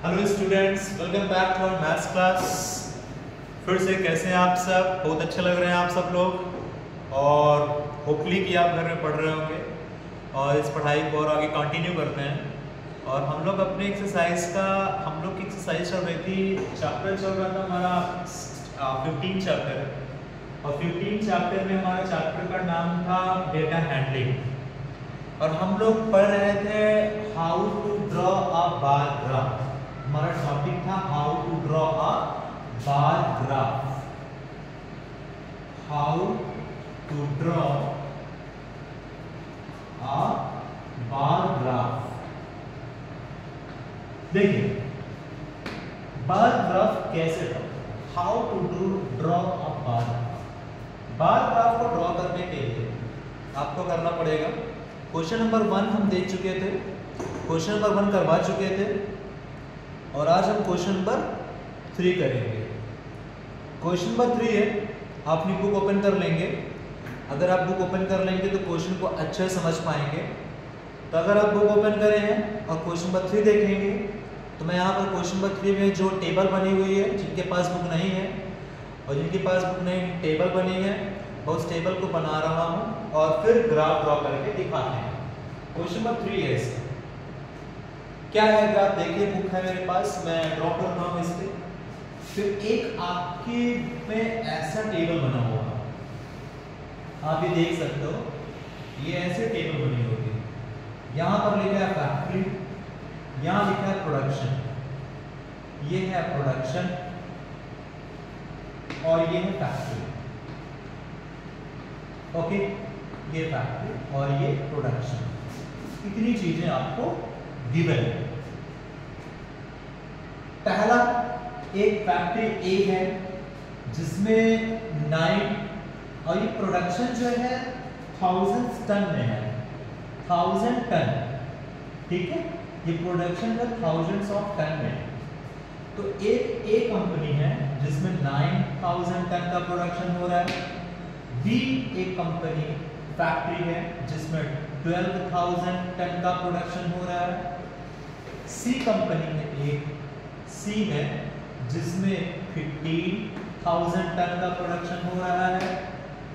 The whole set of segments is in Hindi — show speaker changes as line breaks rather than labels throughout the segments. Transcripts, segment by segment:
Hello students, welcome back to our maths class. फिर से कैसे हैं आप सब? बहुत अच्छे लग रहे हैं आप सब लोग और होपफुली कि आप घर में पढ़ रहे होंगे और इस पढ़ाई को और आगे कंटिन्यू करते हैं। और हम लोग अपने एक्सरसाइज की एक्सरसाइज चल रही थी, चैप्टर चल रहा था हमारा 15 चैप्टर। और 15 चैप्टर में हमारे चैप्टर का नाम था डेटा हैंडलिंग। और हम लोग पढ़ रहे थे how to draw a bar graph. हमारा टॉपिक था how to draw a bar graph. How to draw a bar graph. देखिए बार ग्राफ कैसे draw, how to draw a bar graph. Bar graph को ड्रॉ करने के लिए आपको करना पड़ेगा, क्वेश्चन नंबर 1 हम देख चुके थे, क्वेश्चन नंबर 1 करवा चुके थे और आज हम क्वेश्चन नंबर 3 करेंगे। क्वेश्चन नंबर 3 है, आप अपनी बुक ओपन कर लेंगे। अगर आप बुक ओपन कर लेंगे तो क्वेश्चन को अच्छे से समझ पाएंगे। तो अगर आप बुक ओपन करें हैं और क्वेश्चन नंबर 3 देखेंगे तो मैं यहाँ पर क्वेश्चन नंबर 3 में जो टेबल बनी हुई है, जिनके पास बुक नहीं है और जिनके पास बुक नहीं टेबल बनी है, मैं उस टेबल को बना रहा हूँ और फिर ग्राफ ड्रॉ करके दिखाते हैं। क्वेश्चन नंबर 3 है इसका। क्या है ग्राफ? देखिए बुक है मेरे पास, मैं ड्रॉ कर रहा हूँ इस पे। फिर एक आपके में ऐसा टेबल बना हुआ, आप ये देख सकते हो, ये ऐसे टेबल बनी होगी। यहाँ पर लिखा है फैक्ट्री, यहाँ लिखा है प्रोडक्शन, ये है प्रोडक्शन और ये है फैक्ट्री। ओके, ये फैक्ट्री और ये प्रोडक्शन, इतनी चीजें आपको गिवन है। पहला एक फैक्ट्री ए है जिसमें 9 और ये प्रोडक्शन जो है 1000 टन में है, 1000 टन, ठीक है। ये प्रोडक्शन जो 1000 ऑफ टन में है। तो एक कंपनी है जिसमें 9000 टन का प्रोडक्शन हो रहा है। बी एक कंपनी फैक्ट्री है जिसमें 12000 टन का प्रोडक्शन हो रहा है। सी कंपनी है, एक सी है जिसमें 15000 टन का प्रोडक्शन हो रहा है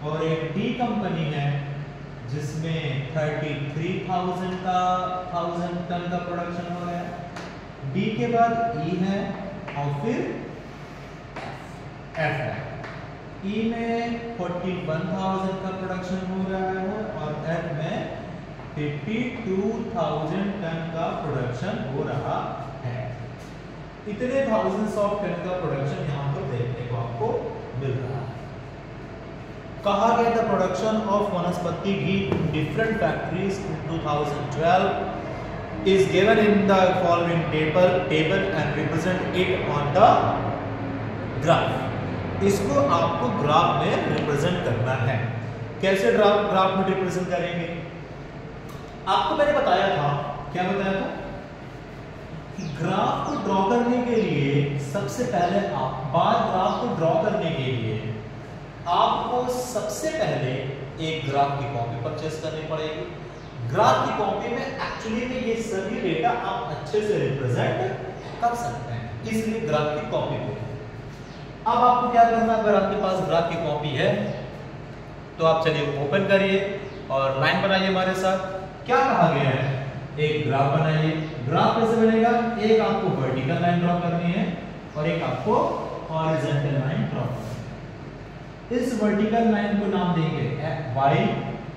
और एक डी कंपनी है जिसमें 33000 टन का प्रोडक्शन हो रहा है। डी के बाद ई है और फिर एफ है। ई में 41000 का प्रोडक्शन हो रहा है और एफ में 52000 टन का प्रोडक्शन हो रहा है। इतने थाउजेंड्स ऑफ टन का प्रोडक्शन यहाँ पर देखने को आपको मिल रहा है। कहा गया था production of vanaspati ghee in different factories in 2012 is given in the following table and represent it on the graph. इसको आपको ग्राफ में रिप्रेजेंट करना है। कैसे ग्राफ में रिप्रेजेंट करेंगे? आपको मैंने बताया था, क्या बताया था कि ग्राफ को ड्रॉ करने के लिए सबसे पहले ग्राफ को ड्रॉ करने के लिए आपको सबसे पहले एक ग्राफ की कॉपी परचेस करनी पड़ेगी। ग्राफ की कॉपी में एक्चुअली में ये सभी डेटा आप अच्छे से रिप्रेजेंट कर सकते हैं, इसलिए ग्राफ की कॉपी को। अब आपको क्या करना, अगर आपके पास ग्राफ की कॉपी है तो आप चलिए ओपन करिए और लाइन बनाइए हमारे साथ। क्या कहा गया है? एक ग्राफ बनाइए। ग्राफ कैसे बनेगा? एक आपको वर्टिकल लाइन ड्रॉ करनी है और एक आपको हॉरिजॉन्टल लाइन ड्रॉ करनी है। इस वर्टिकल लाइन को नाम देंगे y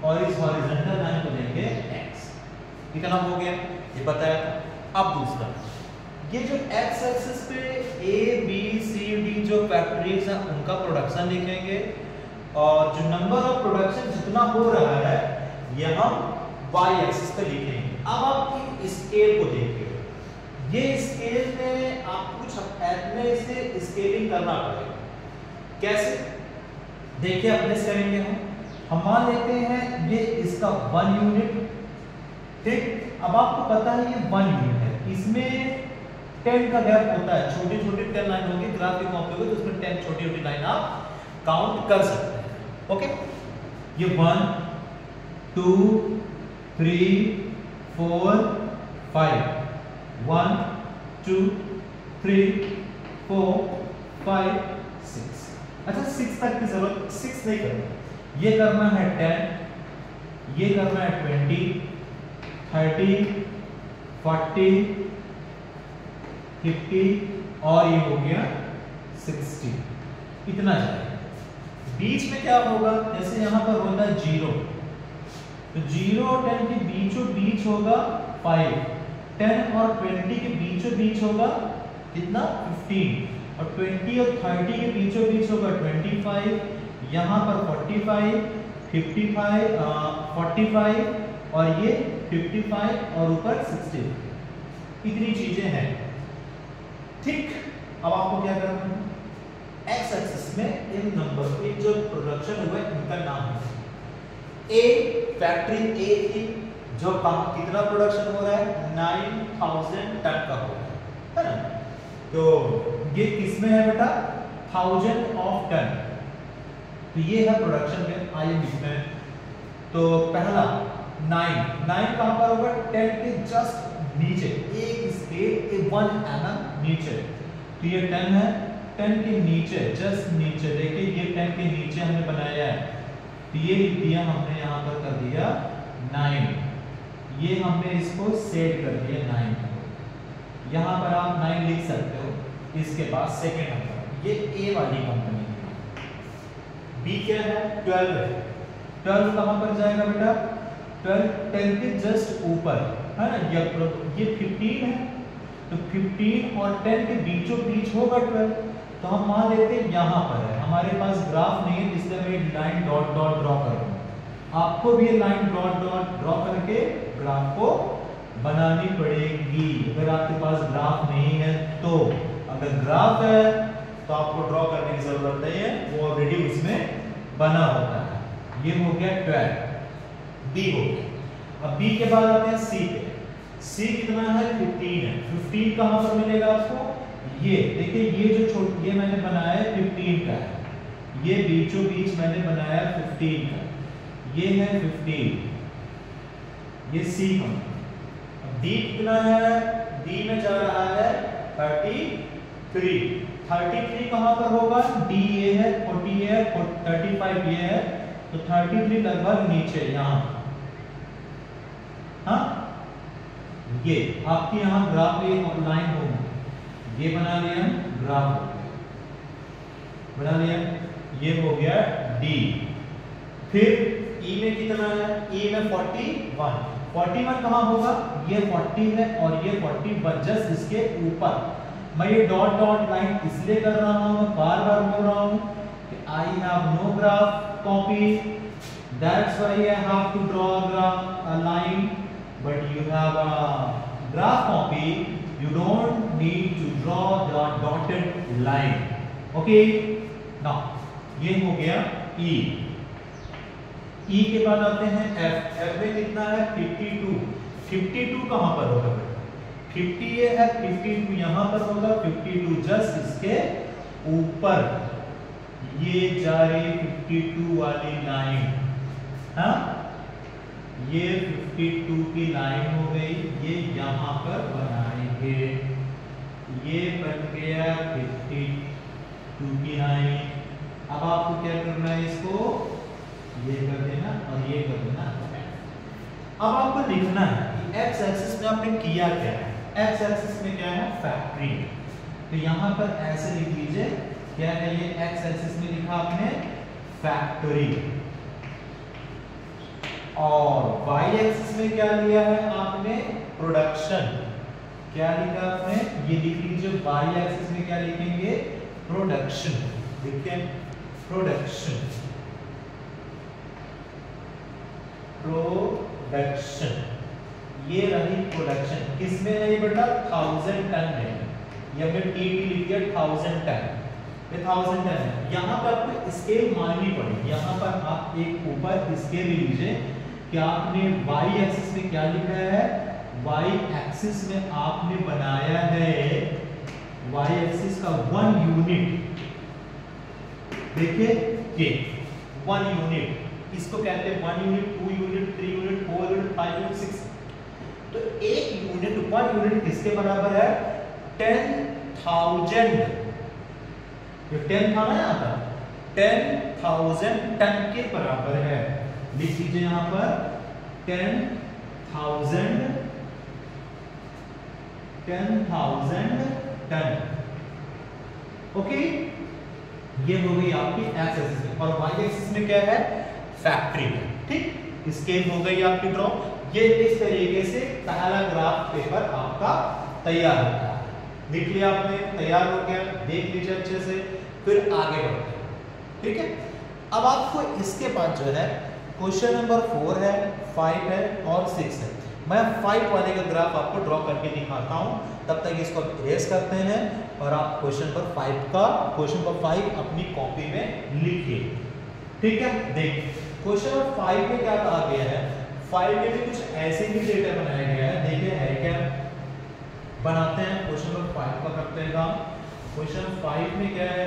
और इस हॉरिजॉन्टल लाइन को देंगे x। कितना हो गया? ये बताया था। अब दूसरा, ये जो x एक्सिस पे a b c d जो फैक्ट्रीज हैं उनका प्रोडक्शन लिखेंगे और जो नंबर ऑफ प्रोडक्शन जितना हो रहा है ये हम y एक्सिस पे लिखेंगे। अब आप स्केल को देखिए, ये स्केल में आप कुछ में इसे स्केलिंग करना पड़ेगा। कैसे? देखिए अपने से करेंगे हम मान लेते हैं ये इसका 1 यूनिट, ठीक। अब आपको पता है ये 1 यूनिट है, इसमें 10 का गैप होता है, छोटी छोटी 10 लाइन होगी ग्राफ की कॉपी होगी तो उसमें 10 छोटी छोटी लाइन आप काउंट कर सकते हैं। ओके, ये 1 2 3 4 5 1 2 3 4 5 6। अच्छा 6 तक की जरूरत 6 नहीं करना, ये करना है 10, ये करना है 20 30 40 50 और ये हो गया 60, इतना जाएगा। बीच में क्या होगा, जैसे यहां पर होता है 0, तो 0 और 10 के बीचों बीच होगा 5, 10 और 20 के बीचों बीच होगा कितना 15, और 20 और 30 के बीचों बीच होगा 25, यहाँ पर 45 55 45 और ये 55 और ऊपर 60, इतनी चीजें हैं। ठीक, अब आपको क्या करना है, एक्स एक्सिस में इन नंबर एक जो प्रोडक्शन हुआ है इनका नाम है ए, फैक्ट्री ए की जो कितना प्रोडक्शन हो रहा है 9000 टन का हो रहा है ना, तो ये किस में है बेटा 1000 ऑफ टन, तो ये है प्रोडक्शन में आइए लिखते हैं। तो पहला 9 कहां पर होगा 10 के जस्ट नीचे, एक स्केल के 1 mm नीचे, तो ये 10 है, 10 के नीचे जस्ट नीचे देखिए ये 10 के नीचे हमने बनाया है, तो ये लिख दिया हमने यहाँ पर कर दिया 9, ये हमने इसको सेट कर दिया 9, यहाँ पर आप 9 लिख सकते हो। इसके बाद सेकेंड नंबर ये ए वाली कंपनी है, बी क्या है 12 है, 12 कहां पर जाएगा बेटा 12 10 के जस्ट ऊपर है ना, ये 15 है, तो 15 और 10 के बीचों बीच होगा 12, तो हम मान लेते हैं यहाँ पर है, हमारे पास ग्राफ नहीं है इसलिए मैं लाइन डॉट डॉट ड्रॉ कर रहा हूँ, आपको भी लाइन डॉट डॉट ड्रॉ करके ग्राफ को बनानी पड़ेगी। अगर आपके पास ग्राफ नहीं है तो, अगर ग्राफ है तो आपको ड्रॉ करने की जरूरत नहीं है, वो ऑलरेडी उसमें बना होता है। ये हो गया 12, बी हो गया। अब बी के बाद आते हैं सी पे, सी कितना है 15 है, 15 कहां पर मिलेगा आपको, ये देखिए ये जो ये मैंने बनाया है 15 का है, ये बीचों बीच मैंने बनाया 15 का, ये है 15, ये सी का। डी कितना है, डी में जा रहा है 33, 33 कहां पर होगा, डी ये है 40 है 35 ये है, तो 33 लगभग नीचे यहाँ, हाँ ये आपके यहाँ ग्राफ एक लाइन होगा, ये बना लिया ग्राफ बना लिया, ये हो गया डी। फिर ई में कितना है, ई में 41 कहां होगा, ये 40 है और ये 41 जस्ट इसके ऊपर। मैं ये डॉट डॉट लाइन इसलिए कर रहा हूं, बार बार बोल रहा हूं कि I have no graph copy, that's why I have to draw a line, but you have a graph copy, you don't need to draw the dotted line, okay? now ये हो गया E, E के बाद आते हैं F, F में कितना है 52 कहां पर होगा, 50 ये है 52 यहां पर होगा, 52 जस्ट इसके ऊपर, ये जा रही 52 वाली लाइन, हाँ ये 52 की लाइन हो गई, ये यहां पर बनाएंगे, ये बन गया 52 की लाइन। अब आपको क्या करना है, इसको ये कर देना और ये कर देना। अब आपको लिखना है कि एक्स एक्सिस में आपने किया क्या है, एक्स एक्सिस में क्या है फैक्ट्री, तो यहां पर ऐसे लिख लीजिए, क्या है ये एक्स एक्सिस में लिखा आपने फैक्ट्री, और वाई एक्सिस में क्या लिया है आपने प्रोडक्शन, क्या लिखा आपने, ये लिख लीजिए, वाई एक्सिस में क्या लिखेंगे प्रोडक्शन, देखिए प्रोडक्शन, प्रोडक्शन, ये रही प्रोडक्शन, किसमें है ये बेटा 1000 टन है, या फिर टी लिख दिया 1000 टन, ये 1000 टन है। यहाँ पर आपको स्केल माननी पड़ेगी, यहाँ पर आप एक ऊपर स्केल लीजिए कि आपने y एक्सिस में क्या लिखा है, y एक्सिस में आपने बनाया है y एक्सिस का 1 यूनिट, देखिए ये 1 यूनिट, इसको कहते हैं 1 unit 2 unit 3 unit 4 unit 5 unit 6, तो एक यूनिट 1 यूनिट किसके बराबर है 10 10,000, जो 10 था ना यहाँ पर 10,000 टन के बराबर है। लिख लीजिए यहाँ पर 10,000 टन। ओके, ये हो गई आपकी एक्स एक्सिस में, और वाई एक्सिस में क्या है, फैक्ट्री है। ठीक, स्केल हो गई आपकी ड्रॉ। ये इस तरीके से पहला ग्राफ पेपर आपका तैयार होता है। लिख लिया आपने, तैयार हो गया, देख लीजिए अच्छे से, फिर आगे बढ़ते हैं। ठीक है, अब आपको इसके बाद जो है क्वेश्चन नंबर 4 है, 5 है और 6 है। मैं 5 वाले का ग्राफ आपको ड्रॉ करके दिखाता हूं, तब तक इसको इरेज करते हैं और आप क्वेश्चन नंबर 5 अपनी कॉपी में लिखिए। ठीक है, देखिए क्वेश्चन नंबर 5 में क्या कहा गया है। 5 में भी कुछ ऐसे ही डेटा बनाया गया है। देखिए है क्या, बनाते हैं क्वेश्चन नंबर 5 का करते हैं काम। क्वेश्चन 5 में क्या है,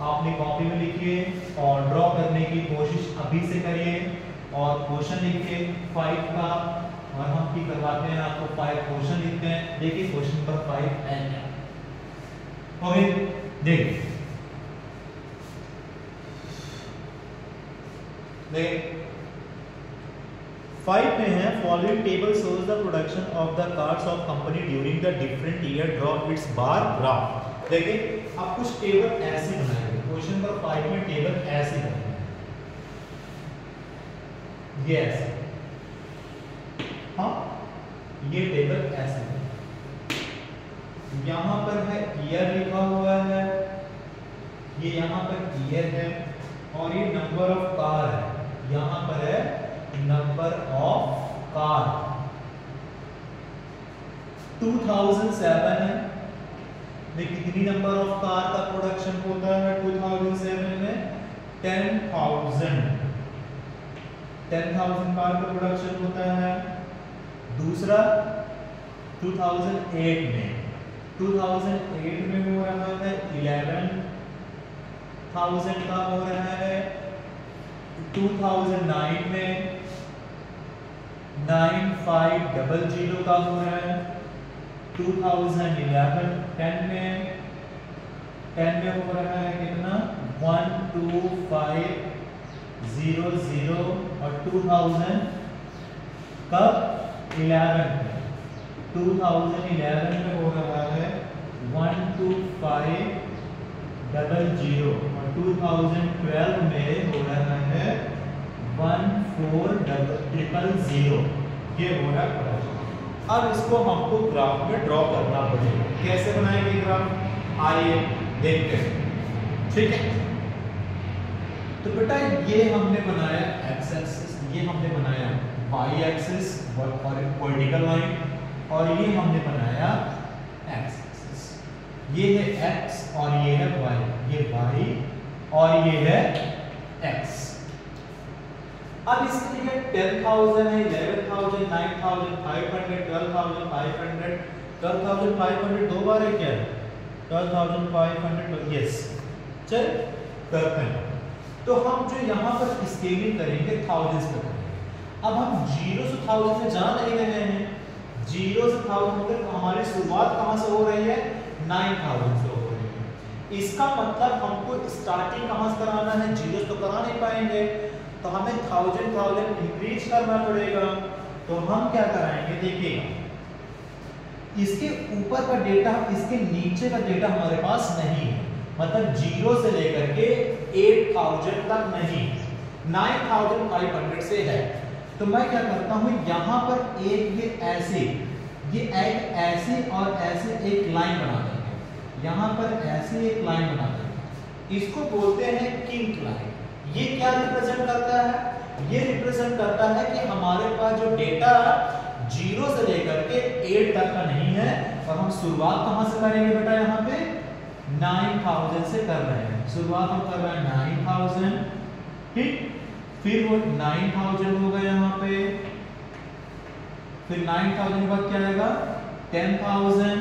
आपने कॉपी में लिखिए और ड्रॉ करने की कोशिश अभी से करिए और क्वेश्चन लिखिए 5 का, और हम की करवाते हैं आपको 5 क्वेश्चन लिखते हैं। देखिए क्वेश्चन नंबर 5 है क्या। ओके, देखिए 5 में है, following table shows the production of the cars of company during the different year, draw it's bar graph. देखिए अब कुछ टेबल ऐसे बनाएंगे, क्वेश्चन नंबर 5 में टेबल ऐसे बनाएंगे, ये ऐसे, हाँ ये टेबल ऐसे है। यहां पर है ईयर लिखा हुआ है, ये यहां पर ईयर है, और ये नंबर ऑफ कार है, यहां पर है नंबर ऑफ कार। 2007 है, कितनी नंबर ऑफ कार का प्रोडक्शन होता है 2007 में, 10,000 कार का प्रोडक्शन होता है। दूसरा 2008 में हो रहा है 11,000 का हो रहा है। 2009 में 9,500 का हो रहा है। 2011 10 में हो रहा है कितना, 12500, और 2000 कब, 11 में 2011 में हो रहा है 12500, और 2012 में हो रहा है 14,000। ये हो रहा है। अब इसको हमको ग्राफ में ड्रॉ करना पड़ेगा। कैसे बनाएंगे ग्राफ, आइए देखते हैं। ठीक है, तो बेटा ये हमने बनाया एक्स एक्सिस, ये हमने बनाया वाई एक्सिस और वर्टिकल लाइन, और ये हमने बनाया एक्स एक्सिस। ये है एक्स और ये है वाई, ये वाई और ये है एक्स। अब इसके लिए 10,000 है, 11,000, 9,500, 12,500 दो बार है क्या, 12,500, यस। चल करते हैं, तो हम जो यहाँ पर स्केलिंग करेंगे थाउजेंड्स पे करेंगे। अब हम 0 से 1000 में जा नहीं रहे हैं, 0 से 1000 तक हमारी शुरुआत कहाँ से हो रही है, 9,000 से हो रही है। इसका मतलब हमको स्टार्टिंग कहाँ से कराना है, 0 तो करा नहीं पाएंगे, तो हमें 1000 इंक्रीज करना पड़ेगा। तो हम क्या कराएंगे, देखिएगा इसके ऊपर का डेटा, इसके नीचे का डेटा हमारे पास नहीं है, मतलब 0 से लेकर के 8,000 तक नहीं, 9,500 से है। तो मैं क्या करता हूं, यहां पर एक ये ऐसे और ऐसे एक लाइन बना देंगे, यहां पर ऐसे एक लाइन बना देंगे, इसको बोलते हैं किंक लाइन। ये क्या रिप्रेजेंट करता है, ये रिप्रेजेंट करता है कि हमारे पास जो डेटा 0 से लेकर के 8 तक का नहीं है, और हम शुरुआत कहां से करेंगे बेटा, यहाँ पे 9,000 से कर रहे हैं। शुरुआत हम कर रहे हैं 9,000, ठीक, फिर वो 9,000 होगा यहाँ पे, फिर 9,000 के बाद क्या आएगा, 10,000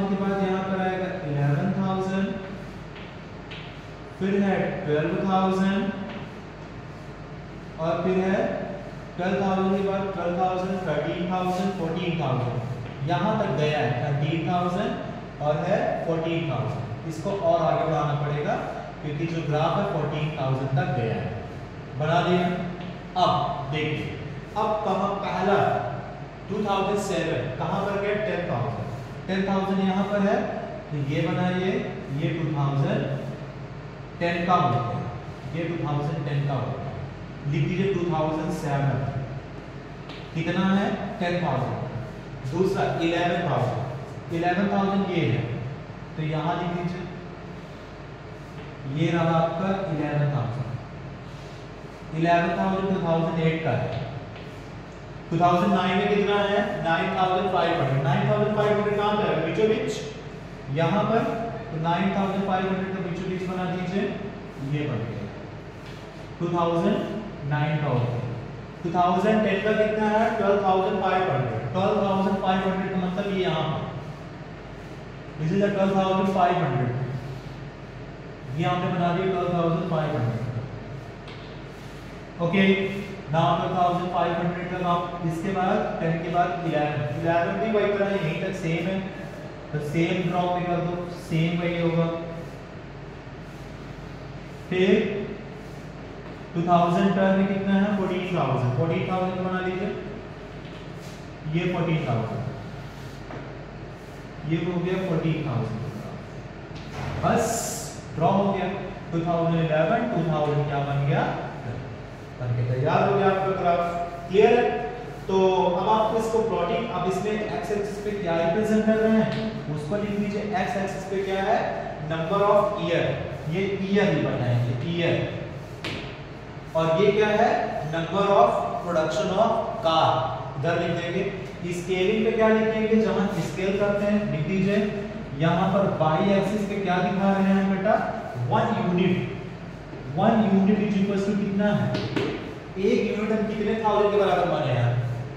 के बाद यहाँ पर आएगा 11,000, फिर है 12,000, और फिर है 12,000 के बाद 12,000, 13,000, 14,000। यहां तक गया है 13,000 और है 14,000। इसको और आगे बढ़ाना पड़ेगा क्योंकि जो ग्राफ है 14,000 तक गया है। बढ़ा दिया। अब देखिए, अब कहां पहला 2007 कहां पर गया 10,000। 10,000 यहां पर है तो ये बनाइए, ये 2010 का हो गया, ये 2010 का हो गया। लिख दीजिए 2007 कितना है 10,000। दूसरा 11,000 ये है तो यहां लिख दीजिए, ये रहा आपका 11,000 2008 का है। 2009 में कितना है 9,500। 9,500 कहां पर है बीचों बीच यहां पर, तो 9,500 का बीचों बीच बना दीजिए, ये बन गया 2009 का हो गया। 2010 का कितना है 12,500। 12,500 का मतलब ये यहाँ पर दिस इज 12,500, ये हमने बना दिया 12,500। ओके, नाउ 12,500 का नाम। इसके बाद 10 के बाद 11 भी वही तरह यहीं तक सेम है तो सेम ड्रॉप भी कर दो, सेम वही होगा। फिर 2010 में कितना है 14,000। 14,000 बना लीजिए, ये 14,000, ये हो गया 14,000। बस ड्रॉ हो गया। 2011 2000 क्या बन गया बन के तैयार हो गया आपका ग्राफ। क्लियर है? तो अब आपको इसको प्लॉटिंग, अब इसमें एक्स एक्सिस पे क्या रिप्रेजेंट कर रहे हैं उसको लिख दीजिए। एक्स एक्सिस पे क्या है नंबर ऑफ ईयर, ये ईयर ही बताएंगे ईयर, और ये क्या है number of production of car, इधर लिख देंगे। स्केलिंग पे क्या लिखेंगे जब हम स्केल करते हैं लिख दीजिए। यहां पर वाई एक्सिस पे क्या दिखा रहे हैं बेटा 1 unit. 1 unit is equal to कितना है, एक यूनिट हम कितने थाउजेंड के बराबर माने हैं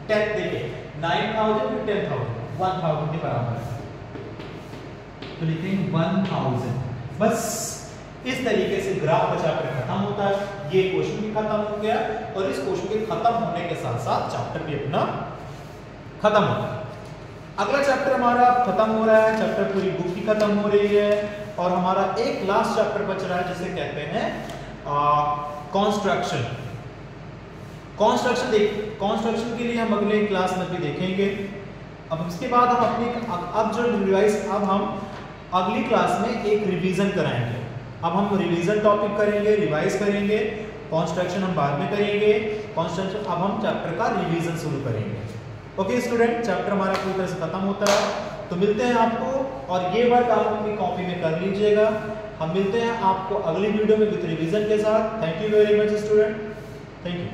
10। देखिए 9,000 फिर 10,000 1000 के बराबर है तो लिखेंगे 1000। बस इस तरीके से ग्राफ का चैप्टर खत्म होता है। ये क्वेश्चन भी खत्म हो गया और इस क्वेश्चन के खत्म होने के साथ साथ चैप्टर भी अपना खत्म होता है। अगला चैप्टर हमारा खत्म हो रहा है, चैप्टर पूरी बुक की खत्म हो रही है और हमारा एक लास्ट चैप्टर बच रहा है जिसे कहते हैं कंस्ट्रक्शन। कंस्ट्रक्शन के लिए हम अगले क्लास में भी देखेंगे। अब इसके बाद हम अपनी अब हम अगली क्लास में एक रिवीजन कराएंगे। अब हम रिवीजन टॉपिक करेंगे, रिवाइज करेंगे। कंस्ट्रक्शन हम बाद में करेंगे, कंस्ट्रक्शन अब हम चैप्टर का रिवीजन शुरू करेंगे। ओके स्टूडेंट, चैप्टर हमारा पूरी तरह से खत्म होता है तो मिलते हैं आपको, और ये वर्क आप अपनी कॉपी में कर लीजिएगा। हम मिलते हैं आपको अगली वीडियो में विद रिवीजन के साथ। Thank you very much student, thank you.